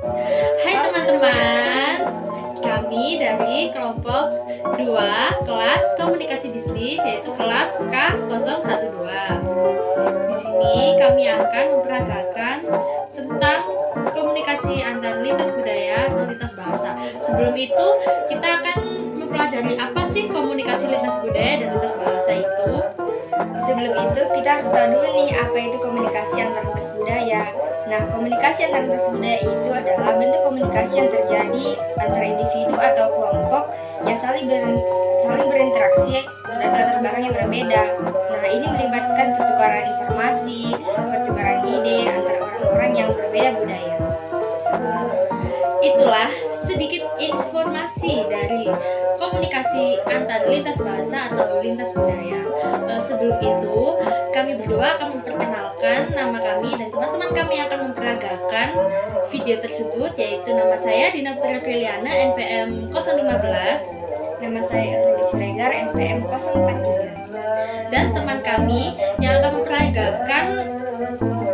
Hai teman-teman, kami dari kelompok 2 kelas komunikasi bisnis, yaitu kelas K012. Di sini kami akan memperagakan tentang komunikasi antar lintas budaya atau lintas bahasa. Sebelum itu, kita akan mempelajari apa sih komunikasi lintas budaya dan lintas bahasa itu. Sebelum itu, kita harus tahu dulu nih apa itu komunikasi antar lintas budaya. Nah, komunikasi antar lintas budaya itu adalah bentuk komunikasi yang terjadi antara individu atau kelompok yang saling berinteraksi dan latar belakang yang berbeda. Nah, ini melibatkan pertukaran informasi, pertukaran ide antara orang-orang yang berbeda budaya. Itulah sedikit informasi dari komunikasi antar lintas bahasa atau lintas budaya. Sebelum itu, kami berdua akan memperkenalkan nama kami dan teman-teman kami akan memperagakan video tersebut, yaitu nama saya Dina Putri Apriliana, NPM 015, Nama saya Elizabeth Siregar, NPM 043. dan teman kami yang akan memperagakan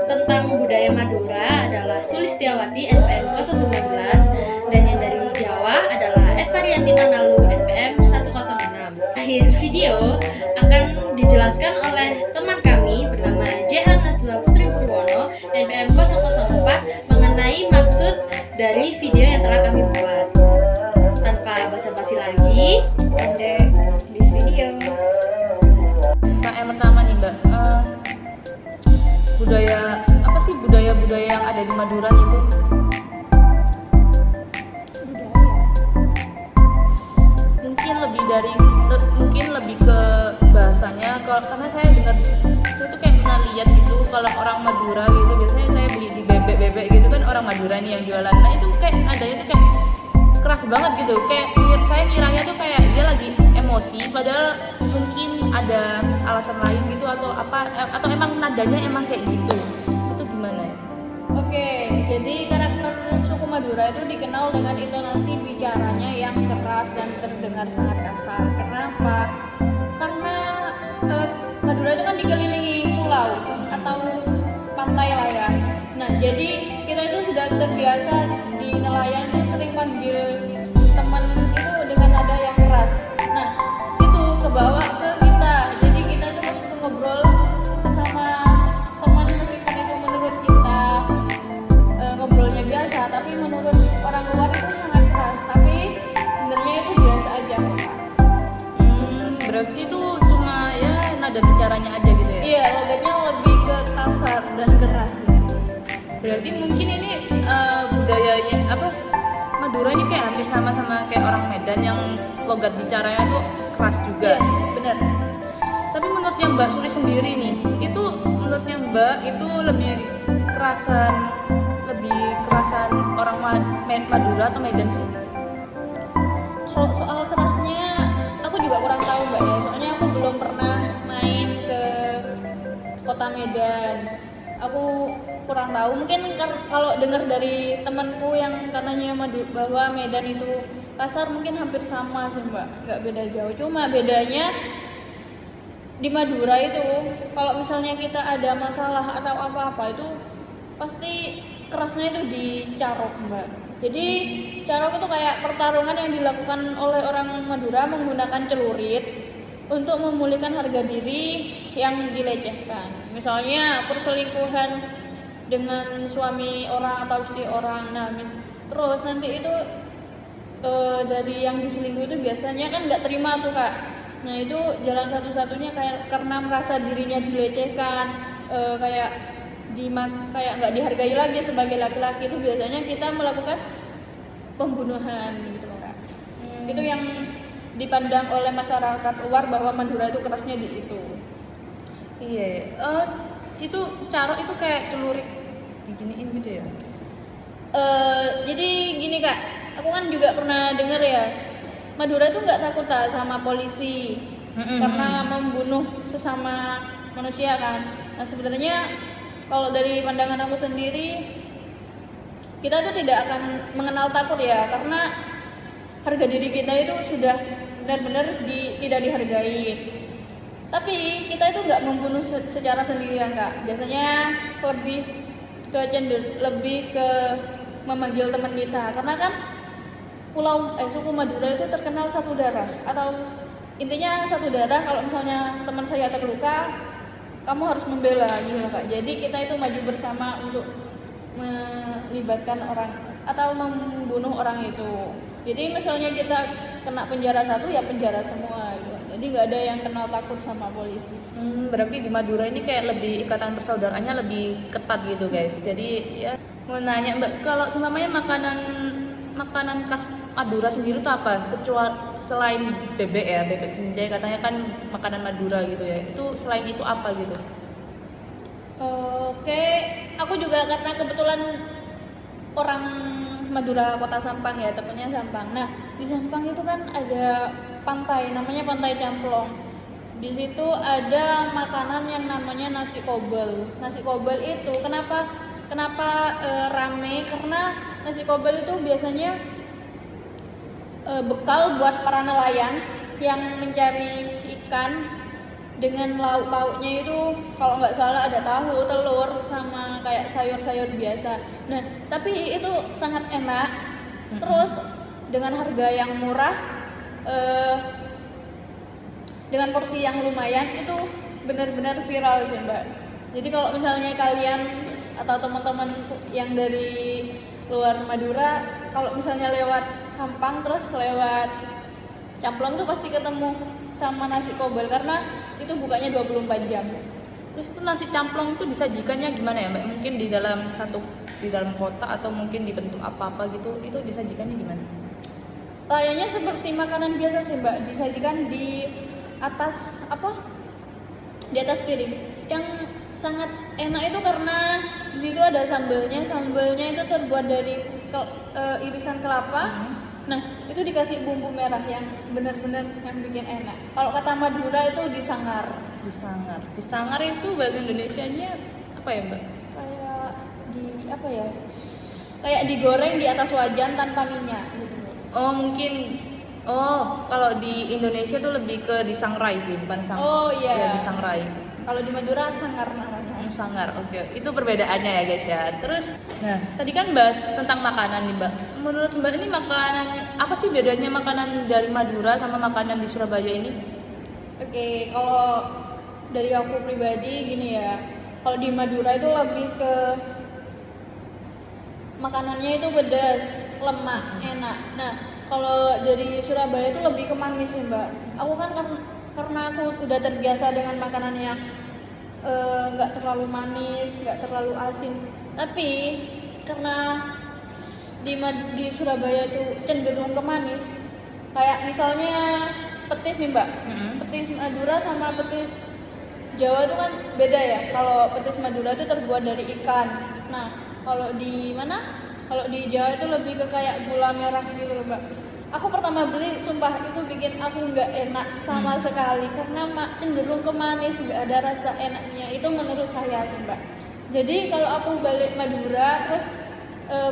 tentang budaya Madura adalah Sulistiawati, NPM 019, dan yang dari Jawa adalah Evarianti Manalu, NPM 106. Akhir video akan dijelaskan oleh teman kami bernama Jehan Naswa Putri Purwono, NPM 004, mengenai maksud dari video yang telah kami buat. Tanpa basa-basi lagi, Lanjut di video. Yang pertama nih Mbak, budaya apa sih budaya-budaya yang ada di Madura itu? Mungkin lebih ke bahasanya. Karena saya dengar, saya tuh kayak pernah lihat gitu kalau orang Madura gitu biasanya saya beli di bebek gitu kan, orang Madura nih yang jualan. Nah itu kayak adanya tuh kayak keras banget gitu, kayak saya ngiranya tuh kayak dia lagi emosi, padahal mungkin ada alasan lain gitu atau apa, atau emang nadanya emang kayak gitu. Itu gimana ya? Oke, jadi karakter suku Madura itu dikenal dengan intonasi bicaranya yang keras dan terdengar sangat kasar. Kenapa? Karena Madura itu kan dikelilingi pulau atau pantai lah ya. Nah, jadi kita itu sudah terbiasa di nelayan itu sering panggil teman itu dengan nada yang keras. Nah, itu kebawa ke kita. Jadi kita itu meskipun ngobrol sesama teman, meskipun itu menurut kita ngobrolnya biasa, tapi menurut orang luar itu sangat keras. Tapi sebenarnya itu biasa aja. Berarti itu cuma ya nada bicaranya aja gitu ya? Iya, logatnya lebih ke kasar dan keras. Berarti mungkin ini budayanya apa, Madura ini kayak hampir sama kayak orang Medan yang logat bicaranya tuh keras juga. Iya, benar. Tapi menurutnya Mbak Suli sendiri nih, itu menurutnya Mbak itu lebih kerasan orang Madura atau Medan sih? Soal kerasnya aku juga kurang tahu Mbak ya, soalnya aku belum pernah main ke kota Medan. Aku kurang tahu, mungkin kalau dengar dari temanku yang katanya bahwa Medan itu kasar, mungkin hampir sama sih Mbak, nggak beda jauh. Cuma bedanya di Madura itu kalau misalnya kita ada masalah atau apa-apa itu pasti kerasnya itu di carok Mbak. Jadi carok itu kayak pertarungan yang dilakukan oleh orang Madura menggunakan celurit untuk memulihkan harga diri yang dilecehkan. Misalnya perselingkuhan dengan suami orang atau istri orang. Nah, terus nanti itu dari yang diselingkuh itu biasanya kan nggak terima tuh Kak. Nah itu jalan satu-satunya kayak karena merasa dirinya dilecehkan, kayak nggak dihargai lagi sebagai laki-laki, itu biasanya kita melakukan pembunuhan gitu loh Kak. Itu yang dipandang oleh masyarakat luar bahwa Madura itu kerasnya di itu. Iya, itu carok itu kayak celurit diginiin gitu ya? Jadi gini Kak, aku kan juga pernah dengar ya, Madura itu nggak takut sama polisi karena membunuh sesama manusia kan. Nah sebenarnya kalau dari pandangan aku sendiri, kita tuh tidak akan mengenal takut ya, karena harga diri kita itu sudah benar-benar tidak dihargai. Tapi kita itu nggak membunuh secara sendirian Kak. Biasanya lebih ke memanggil teman kita, karena kan suku Madura itu terkenal satu darah, atau intinya satu darah. Kalau misalnya teman saya terluka, kamu harus membela gitu loh Kak. Jadi kita itu maju bersama untuk melibatkan orang atau membunuh orang itu. Jadi misalnya kita kena penjara satu, ya penjara semua gitu. Jadi nggak ada yang kenal takut sama polisi. Berarti di Madura ini kayak lebih ikatan persaudaraannya lebih ketat gitu guys. Jadi ya mau nanya Mbak, kalau semuanya makanan khas Madura sendiri itu apa? Kecuali selain bebek ya, bebek sinjai katanya kan makanan Madura gitu ya. Itu selain itu apa gitu? Oke, aku juga karena kebetulan orang Madura Kota Sampang ya, tepatnya Sampang. Nah, di Sampang itu kan ada pantai, namanya Pantai Camplong. Di situ ada makanan yang namanya nasi kobel. Nasi kobel itu kenapa rame? Karena nasi kobel itu biasanya bekal buat para nelayan yang mencari ikan, dengan lauk-lauknya itu kalau nggak salah ada tahu, telur, sama kayak sayur-sayur biasa. Nah, tapi itu sangat enak. Terus dengan harga yang murah, dengan porsi yang lumayan, itu benar-benar viral sih Mbak. Jadi kalau misalnya kalian atau teman-teman yang dari luar Madura, kalau misalnya lewat Sampang terus lewat Camplong tuh pasti ketemu sama nasi kobel, karena itu bukanya 24 jam. Terus itu nasi camplong itu disajikannya gimana ya Mbak? Mungkin di dalam kota atau mungkin dibentuk apa-apa gitu, itu disajikannya gimana? Layaknya seperti makanan biasa sih Mbak, disajikan di atas di atas piring. Yang sangat enak itu karena di situ ada sambelnya itu terbuat dari irisan kelapa. Nah, itu dikasih bumbu merah yang benar-benar yang bikin enak. Kalau kata Madura itu disangar. Disangar itu bahasa Indonesianya apa ya Mbak? Kayak digoreng di atas wajan tanpa minyak gitu. Kalau di Indonesia tuh lebih ke disangrai sih, bukan sang. Oh iya. Ya, disangrai. Kalau di Madura sangar namanya. Sangar, oke. Itu perbedaannya ya guys ya. Terus, nah tadi kan bahas tentang makanan nih Mbak. Menurut Mbak ini makanan apa sih bedanya makanan dari Madura sama makanan di Surabaya ini? Oke, kalau dari aku pribadi gini ya. Kalau di Madura itu lebih ke makanannya itu pedas, lemak, enak. Nah, kalau dari Surabaya itu lebih ke manis sih Mbak. Aku kan karena aku udah terbiasa dengan makanan yang nggak terlalu manis, nggak terlalu asin. Tapi karena di Surabaya itu cenderung ke manis. Kayak misalnya petis nih Mbak. Petis Madura sama petis Jawa itu kan beda ya. Kalau petis Madura itu terbuat dari ikan. Nah, kalau di Jawa itu lebih ke kayak gula merah gitu loh Mbak. Aku pertama beli, sumpah itu bikin aku nggak enak sama sekali karena cenderung ke manis, nggak ada rasa enaknya. Itu menurut saya sih Mbak. Jadi kalau aku balik Madura terus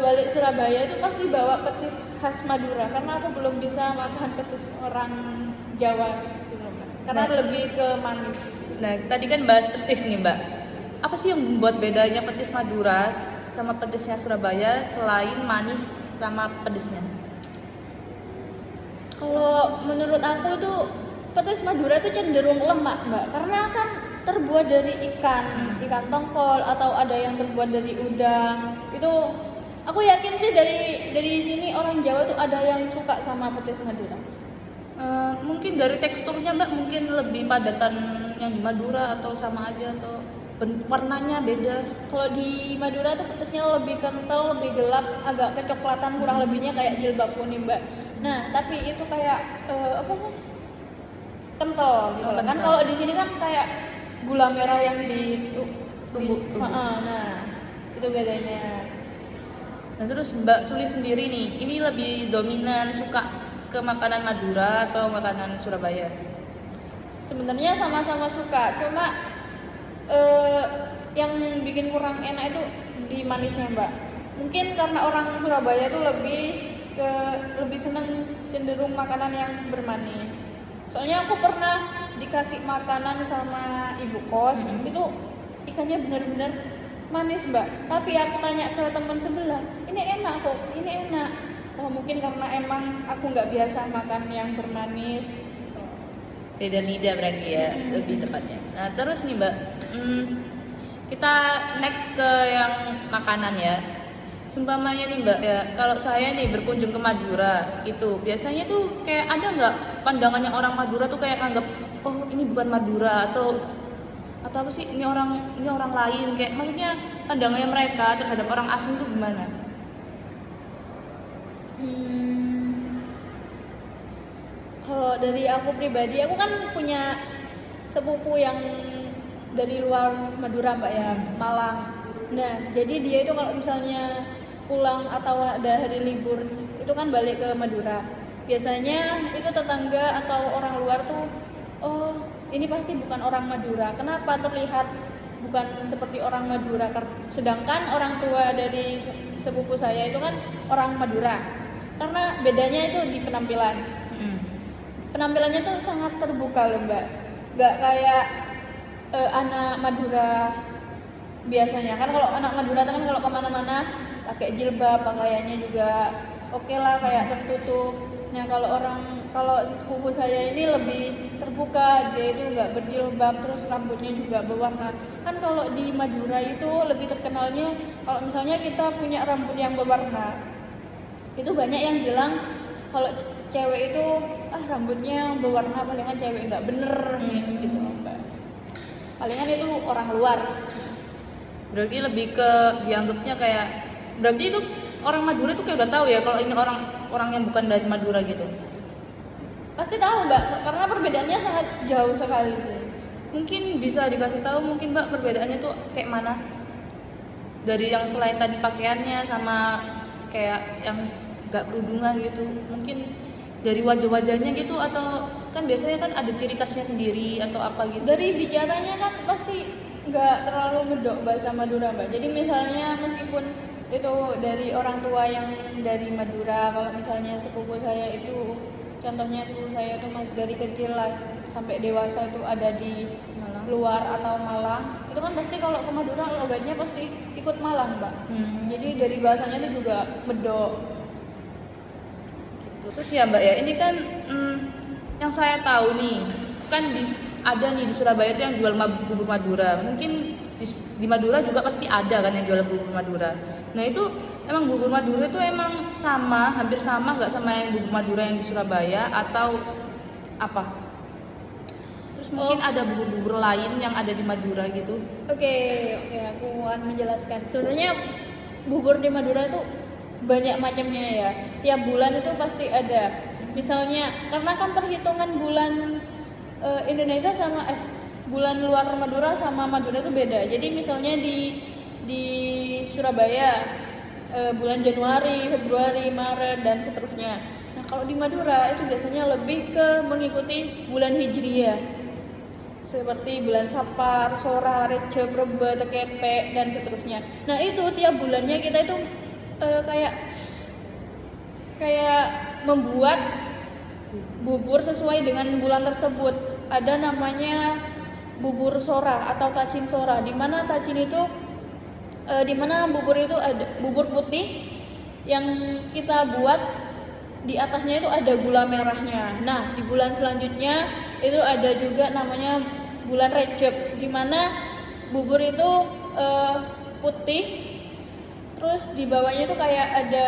balik Surabaya itu pasti bawa petis khas Madura karena aku belum bisa makan petis orang Jawa gitu loh Mbak. Karena lebih ke manis. Nah tadi kan bahas petis nih Mbak. Apa sih yang membuat bedanya petis Madura sama pedesnya Surabaya selain manis sama pedesnya? Kalau menurut aku itu petis Madura itu cenderung lemak Mbak, karena kan terbuat dari ikan tongkol atau ada yang terbuat dari udang. Itu aku yakin sih dari sini orang Jawa tuh ada yang suka sama petis Madura. Mungkin dari teksturnya Mbak, mungkin lebih padatan yang di Madura atau sama aja atau warnanya beda. Kalau di Madura tuh petisnya lebih kental, lebih gelap, agak kecoklatan, kurang lebihnya kayak jilbab kuning Mbak. Nah, tapi itu kayak kental gitu. Kan kalau di sini kan kayak gula merah yang tumbuk. Nah, itu bedanya. Nah, terus Mbak Suli sendiri nih, ini lebih dominan suka ke makanan Madura atau makanan Surabaya? Sebenarnya sama-sama suka, cuma yang bikin kurang enak itu di manisnya Mbak. Mungkin karena orang Surabaya tuh lebih seneng cenderung makanan yang bermanis. Soalnya aku pernah dikasih makanan sama ibu kos, itu ikannya benar-benar manis mbak, tapi aku tanya ke teman sebelah, ini enak kok, ini enak. Oh mungkin karena emang aku nggak biasa makan yang bermanis. Beda lidah berarti ya, lebih tepatnya. Nah terus nih mbak, kita next ke yang makanan ya. Sumpamanya nih mbak, ya kalau saya nih berkunjung ke Madura itu biasanya tuh kayak ada nggak pandangannya orang Madura tuh kayak anggap oh ini bukan Madura atau apa sih ini orang lain, kayak maksudnya pandangannya mereka terhadap orang asing tuh gimana? Kalau dari aku pribadi, aku kan punya sepupu yang dari luar Madura mbak ya, Malang. Nah jadi dia itu kalau misalnya pulang atau ada hari libur itu kan balik ke Madura, biasanya itu tetangga atau orang luar tuh, oh ini pasti bukan orang Madura, kenapa terlihat bukan seperti orang Madura, sedangkan orang tua dari sepupu saya itu kan orang Madura. Karena bedanya itu di penampilan. Penampilannya tuh sangat terbuka loh mbak, nggak kayak anak Madura biasanya. Kan kalau anak Madura kan kalau kemana-mana pakai jilbab, pakaiannya juga oke lah kayak tertutup. Nah kalau sepupu saya ini lebih terbuka, dia itu nggak berjilbab, terus rambutnya juga berwarna. Kan kalau di Madura itu lebih terkenalnya kalau misalnya kita punya rambut yang berwarna, itu banyak yang bilang kalau cewek itu rambutnya berwarna palingan cewek nggak bener gitu mbak. Palingan itu orang luar. Berarti lebih ke dianggapnya kayak, berarti itu orang Madura tuh kayak udah tahu ya kalau ini orang yang bukan dari Madura gitu. Pasti tahu mbak, karena perbedaannya sangat jauh sekali sih. Mungkin bisa dikasih tahu mungkin mbak perbedaannya tuh kayak mana? Dari yang selain tadi pakaiannya sama kayak yang nggak kerudungan gitu, mungkin dari wajah-wajahnya gitu, atau kan biasanya kan ada ciri khasnya sendiri atau apa gitu. Dari bicaranya kan pasti nggak terlalu medok bahasa Madura mbak. Jadi misalnya meskipun itu dari orang tua yang dari Madura, kalau misalnya sepupu saya itu, contohnya sepupu saya itu masih dari kecil lah sampai dewasa itu ada di Malang. luar atau Malang, itu kan pasti kalau ke Madura logatnya pasti ikut Malang mbak. Jadi dari bahasanya itu juga medok. Terus ya mbak ya, ini kan yang saya tahu nih kan ada nih di Surabaya itu yang jual bubur Madura. Mungkin di Madura juga pasti ada kan yang jual bubur Madura. Nah itu emang bubur Madura itu emang sama, hampir sama nggak sama yang bubur Madura yang di Surabaya atau apa? Terus mungkin ada bubur-bubur lain yang ada di Madura gitu? Oke, aku akan menjelaskan. Sebenarnya bubur di Madura itu banyak macamnya ya. Tiap bulan itu pasti ada. Misalnya karena kan perhitungan bulan Indonesia sama bulan luar Madura sama Madura itu beda. Jadi misalnya di Surabaya bulan Januari, Februari, Maret dan seterusnya. Nah, kalau di Madura itu biasanya lebih ke mengikuti bulan Hijriah. Seperti bulan Sapar, Sora, Recep, Reba, Tekepek dan seterusnya. Nah, itu tiap bulannya kita itu kayak membuat bubur sesuai dengan bulan tersebut. Ada namanya bubur Sora atau tacin Sora, di mana tacin itu di mana bubur itu ada bubur putih yang kita buat, di atasnya itu ada gula merahnya. Nah, di bulan selanjutnya itu ada juga namanya bulan Recep, di mana bubur itu putih. Terus di bawahnya itu kayak ada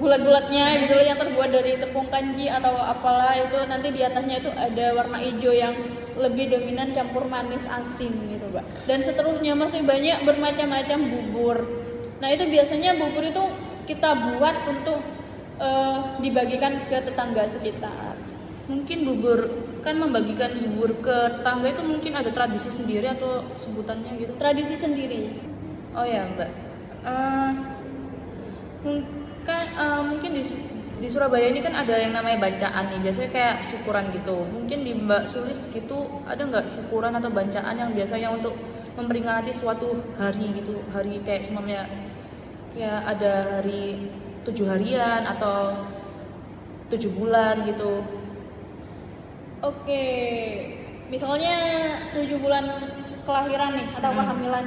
bulat-bulatnya gitu loh, yang terbuat dari tepung kanji atau apalah itu. Nanti di atasnya itu ada warna hijau yang lebih dominan campur manis asin gitu mbak. Dan seterusnya masih banyak bermacam-macam bubur. Nah itu biasanya bubur itu kita buat untuk dibagikan ke tetangga sekitar. Mungkin bubur, kan membagikan bubur ke tetangga itu mungkin ada tradisi sendiri atau sebutannya gitu? Tradisi sendiri. Oh ya mbak, mungkin di Surabaya ini kan ada yang namanya bancaan nih, biasanya kayak syukuran gitu. Mungkin di Mbak Sulis gitu ada nggak syukuran atau bancaan yang biasanya untuk memperingati suatu hari gitu, hari kayak semuanya kayak ada hari 7 harian atau 7 bulan gitu? Oke, misalnya 7 bulan kelahiran nih atau kehamilan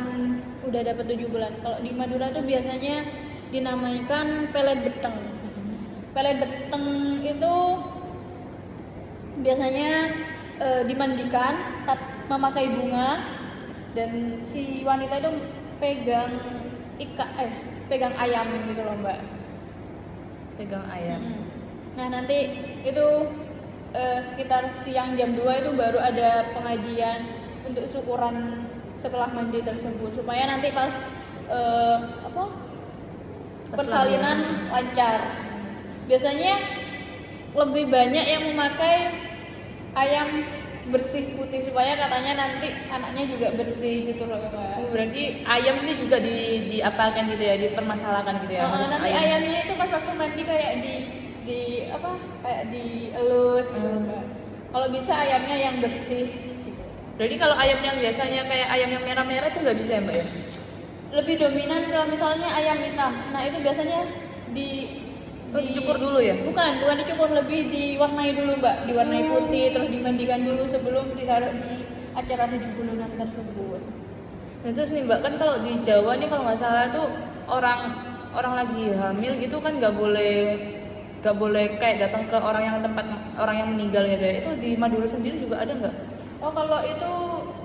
udah dapat 7 bulan. Kalau di Madura tuh biasanya dinamakan pelet beteng. Pelet beteng itu biasanya dimandikan memakai bunga, dan si wanita itu pegang pegang ayam gitu loh Mbak. Pegang ayam. Nah nanti itu sekitar siang jam 2 itu baru ada pengajian untuk syukuran setelah mandi tersebut, supaya nanti pas persalinan lancar. Biasanya lebih banyak yang memakai ayam bersih putih, supaya katanya nanti anaknya juga bersih gitu loh Mbak. Berarti ayam ini juga diapakan gitu ya, dipermasalahkan gitu ya. Harus Nanti ayamnya itu pas waktu mandi kayak kayak dielus gitu loh Mbak. Kalau bisa ayamnya yang bersih. Berarti kalau ayam yang biasanya kayak ayam yang merah-merah itu nggak bisa ya Mbak ya? Lebih dominan ke misalnya ayam hitam. Nah itu biasanya dicukur dulu ya? Bukan dicukur, lebih diwarnai dulu Mbak. Diwarnai putih, terus dimandikan dulu sebelum ditaruh di acara 7 bulanan tersebut. Nah terus nih Mbak, kan kalau di Jawa nih kalau nggak salah tuh orang lagi hamil gitu kan nggak boleh kayak datang ke orang yang meninggal gitu ya. Itu di Madura sendiri juga ada nggak? Oh kalau itu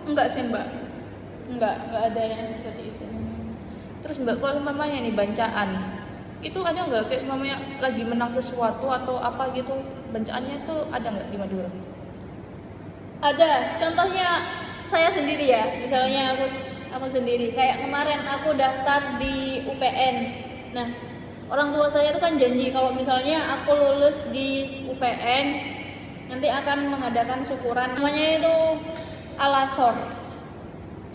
enggak sih Mbak, enggak ada yang seperti itu. Terus Mbak, kalau umpamanya nih bancaan, itu ada nggak kayak umpamanya lagi menang sesuatu atau apa gitu, bancaannya tuh ada nggak di Madura? Ada, contohnya saya sendiri ya, misalnya aku sendiri, kayak kemarin aku daftar di UPN. Nah, orang tua saya itu kan janji kalau misalnya aku lulus di UPN, nanti akan mengadakan syukuran. Namanya itu alasor.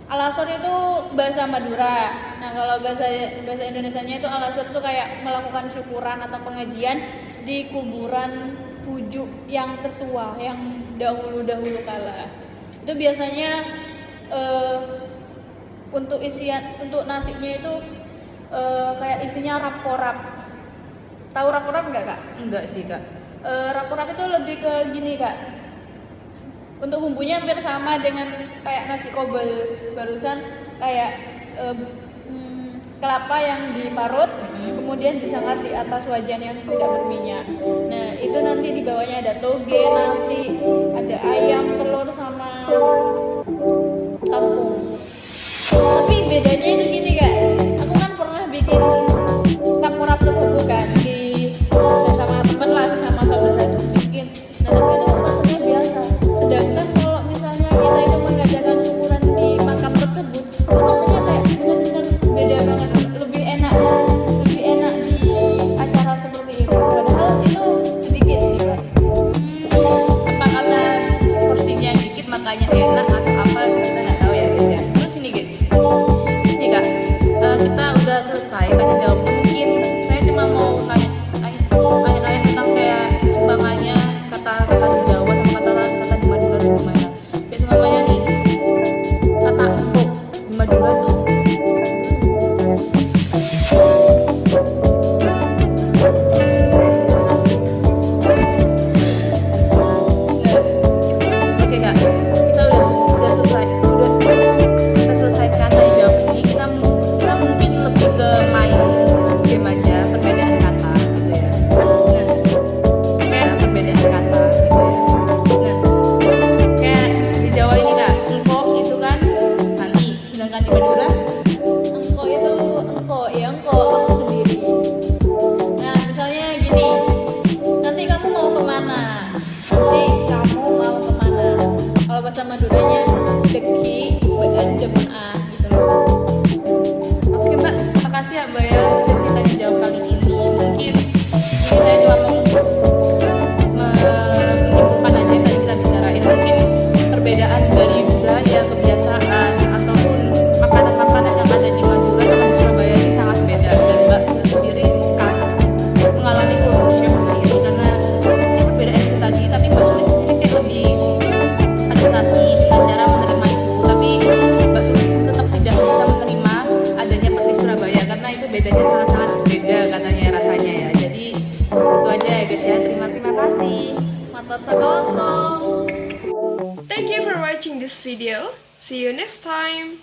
Alasor itu bahasa Madura. Nah, kalau bahasa Indonesianya itu alasor itu kayak melakukan syukuran atau pengajian di kuburan pujuk yang tertua, yang dahulu kala. Itu biasanya untuk nasinya itu kayak isinya rap-porap. Tahu rap-porap enggak Kak? Enggak sih Kak. Rap-porap itu lebih ke gini Kak. Untuk bumbunya hampir sama dengan kayak nasi kobel barusan, kayak kelapa yang diparut, kemudian disangat di atas wajan yang tidak berminyak. Nah itu nanti di bawahnya ada toge, nasi, ada ayam, telur sama kangkung. Tapi bedanya itu gini Kak, aku kan pernah bikin rap-porap tersebut kan sama temen lah, sama saudara itu bikin. Nah tapi itu rasanya biasa. Sedangkan kalau misalnya kita itu mengadakan syukuran di makam tersebut, itu rasanya kayak benar-benar beda banget, lebih enak di acara seperti itu. Padahal itu sedikit nih Pak. Apa karena porsinya dikit makanya enak atau apa kita nggak tahu ya guys ya. Terus ini guys, ini Kak, kita udah selesai tanya jawabnya. Mungkin saya cuma mau tanya tentang kayak sumbangannya kata-kata di Jawa sama kata di Madura itu gimana? Kayak sumbangannya nih, kata empuk di Madura tuh oke Kak, kita udah selesaikan tanya jawab ini. Kita mungkin lebih ke main game aja, perbedaan kata gitu ya. Nah, kayak perbedaan kata gitu ya. Nah, kayak di Jawa ini Kak, engko itu kan nanti, sedangkan di Madura Engko itu engko aku sendiri. Nah misalnya gini, nanti kamu mau kemana? Kalau bahasa Maduranya deki bagian jemaah gitu loh. oke Mbak, makasih ya Mbak ya sesi tanya jawab kali ini. Mungkin ini saya cuma mau menyimpulkan aja yang tadi kita bicarain. Mungkin perbedaan dari budaya, kebiasaan ataupun makanan-makanan yang ada di Madura dan Surabaya ini sangat beda. Dan Mbak sendiri kan mengalami culture shock sendiri karena ini perbedaan itu tadi, tapi Mbak Sulis sendiri kayak lebih adaptasi dengan cara menerima itu. Tapi Mbak Sulis tetap tidak bisa menerima adanya petis Surabaya karena itu bedanya sangat-sangat beda katanya rasanya ya. Jadi itu aja ya guys ya. Terima kasih. Matur sakalongkong. Thank you for watching this video. See you next time.